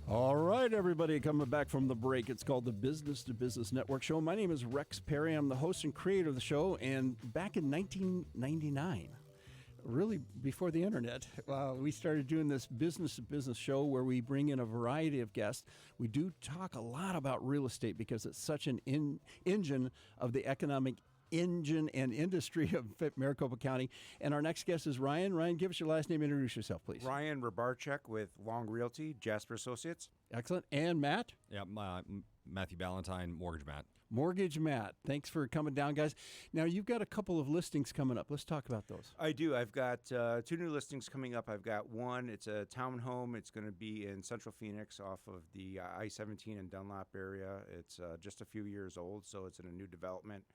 All right, everybody, coming back from the break. It's called the Business to Business Network Show. My name is Rex Perry. I'm the host and creator of the show. And back in 1999, really before the internet, we started doing this business to business show where we bring in a variety of guests. We do talk a lot about real estate because it's such an engine of the economic engine and industry of Maricopa County. And our next guest is Ryan. Ryan, give us your last name. Introduce yourself, please. Rybarczyk with Long Realty, Jasper Associates. Excellent. And Matt? Yeah, Matthew Ballantyne, MtgMatt. MtgMatt. Thanks for coming down, guys. Now, you've got a couple of listings coming up. Let's talk about those. I do. I've got 2 new listings coming up. I've got one. It's a townhome. It's going to be in Central Phoenix off of the I-17 and Dunlop area. It's just a few years old, so it's in a new development.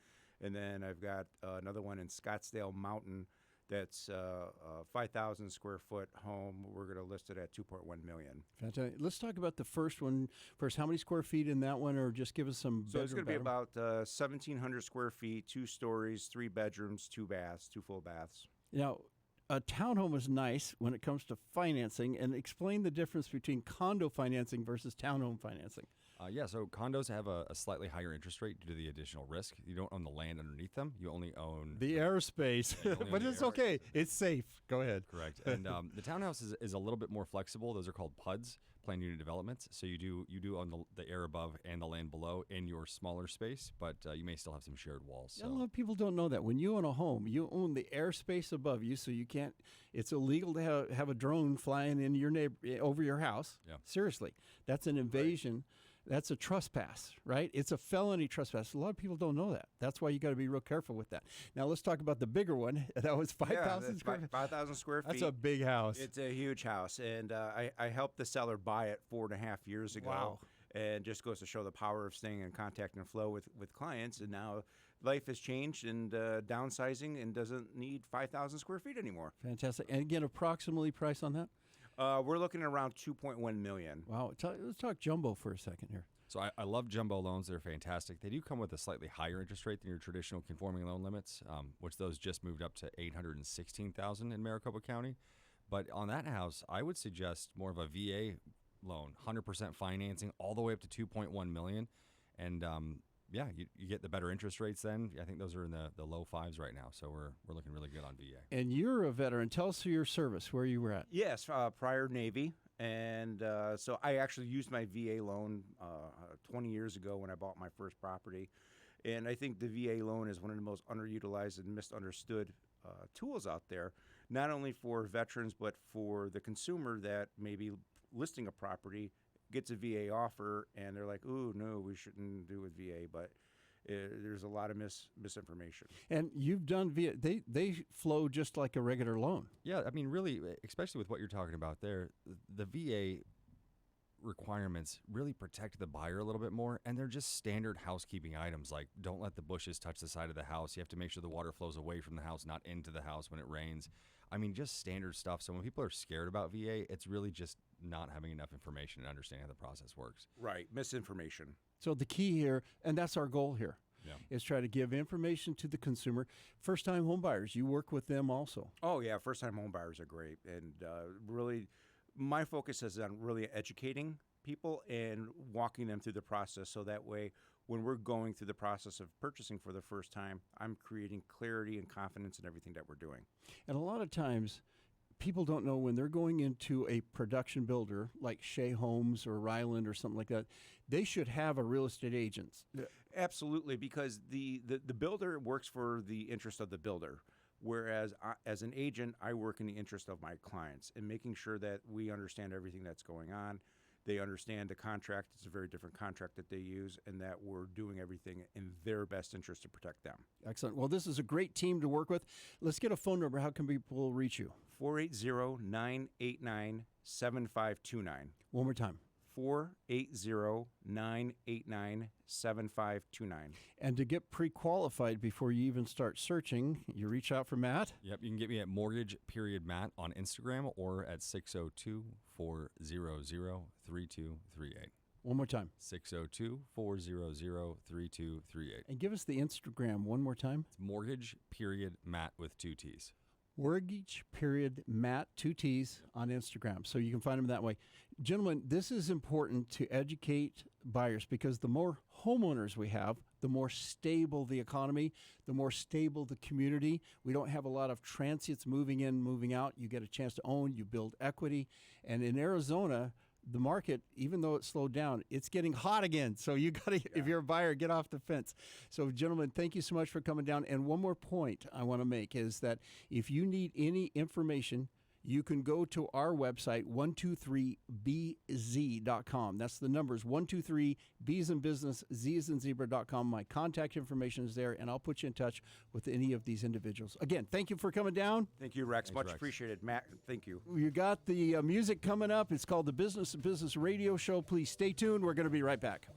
And then I've got another one in Scottsdale Mountain that's a 5,000 square foot home. We're going to list it at $2.1 million. Fantastic. Let's talk about the first one first. How many square feet in that one, or just give us some? So it's going to be about 1,700 square feet, 2 stories, 3 bedrooms, 2 baths, 2 full baths. Now, a townhome is nice when it comes to financing, and explain the difference between condo financing versus townhome financing. So condos have a slightly higher interest rate due to the additional risk. You don't own the land underneath them. You only own the airspace. But it's okay. It's safe. Go ahead. Correct. And the townhouse is a little bit more flexible. Those are called PUDs, planned unit developments. So you do own the air above and the land below in your smaller space, but you may still have some shared walls. So. A lot of people don't know that. When you own a home, you own the airspace above you, so you can't. It's illegal to have a drone flying in your over your house. Yeah. Seriously, that's an invasion. Right. That's a trespass, right? It's a felony trespass. A lot of people don't know that. That's why you got to be real careful with that. Now let's talk about the bigger one. That was 5,000 square feet. 5,000 square feet. That's a big house. It's a huge house, and I helped the seller buy it 4.5 years ago. Wow. And just goes to show the power of staying in contact and flow with clients. And now life has changed and downsizing and doesn't need 5,000 square feet anymore. Fantastic. And again, approximately price on that? We're looking at around $2.1 million. Wow. Let's talk jumbo for a second here. So I love jumbo loans. They're fantastic. They do come with a slightly higher interest rate than your traditional conforming loan limits, which those just moved up to $816,000 in Maricopa County. But on that house, I would suggest more of a VA loan, 100% financing, all the way up to $2.1 million. And you get the better interest rates then. I think those are in the low 5s right now. So we're looking really good on VA. And you're a veteran. Tell us your service, where you were at. Yes, prior Navy. And so I actually used my VA loan 20 years ago when I bought my first property. And I think the VA loan is one of the most underutilized and misunderstood tools out there, not only for veterans, but for the consumer that may be listing a property, gets a VA offer, and they're like, "Ooh, no, we shouldn't do with VA." But there's a lot of misinformation. And you've done VA. They flow just like a regular loan. Yeah, I mean, really, especially with what you're talking about there, the VA requirements really protect the buyer a little bit more, and they're just standard housekeeping items like don't let the bushes touch the side of the house. You have to make sure the water flows away from the house, not into the house when it rains. I mean, just standard stuff. So when people are scared about VA, it's really just not having enough information and understanding how the process works. Right, misinformation. So the key here, and that's our goal here, Yeah. is try to give information to the consumer. First-time home buyers, you work with them also. Oh, yeah, first-time home buyers are great. And really, my focus is on really educating people and walking them through the process, so that way when we're going through the process of purchasing for the first time, I'm creating clarity and confidence in everything that we're doing. And a lot of times, people don't know when they're going into a production builder like Shea Homes or Ryland or something like that, they should have a real estate agent. Absolutely, because the builder works for the interest of the builder. Whereas as an agent, I work in the interest of my clients and making sure that we understand everything that's going on. They understand the contract. It's a very different contract that they use, and that we're doing everything in their best interest to protect them. Excellent. Well, this is a great team to work with. Let's get a phone number. How can people reach you? 480-989-7529. One more time. 480-989-7529. And to get pre-qualified before you even start searching, you reach out for Matt. Yep, you can get me at mortgage.matt on Instagram or at 602-400-3238. One more time. 602-400-3238. And give us the Instagram one more time. It's mortgage.matt with 2 T's. Matt, 2 T's, on Instagram. So you can find him that way. Gentlemen, this is important to educate buyers because the more homeowners we have, the more stable the economy, the more stable the community. We don't have a lot of transients moving in, moving out. You get a chance to own, you build equity. And in Arizona, the market, even though it slowed down, it's getting hot again. So you got to, if you're a buyer, get off the fence. So gentlemen, thank you so much for coming down. And one more point I want to make is that if you need any information, you can go to our website, 123bz.com. That's the numbers, 123b as in business, z as in zebra.com. My contact information is there, and I'll put you in touch with any of these individuals. Again, thank you for coming down. Thank you, Rex. Thanks, Much Rex. appreciated. Matt, thank you. You got the music coming up. It's called the Business to Business Radio Show. Please stay tuned. We're going to be right back.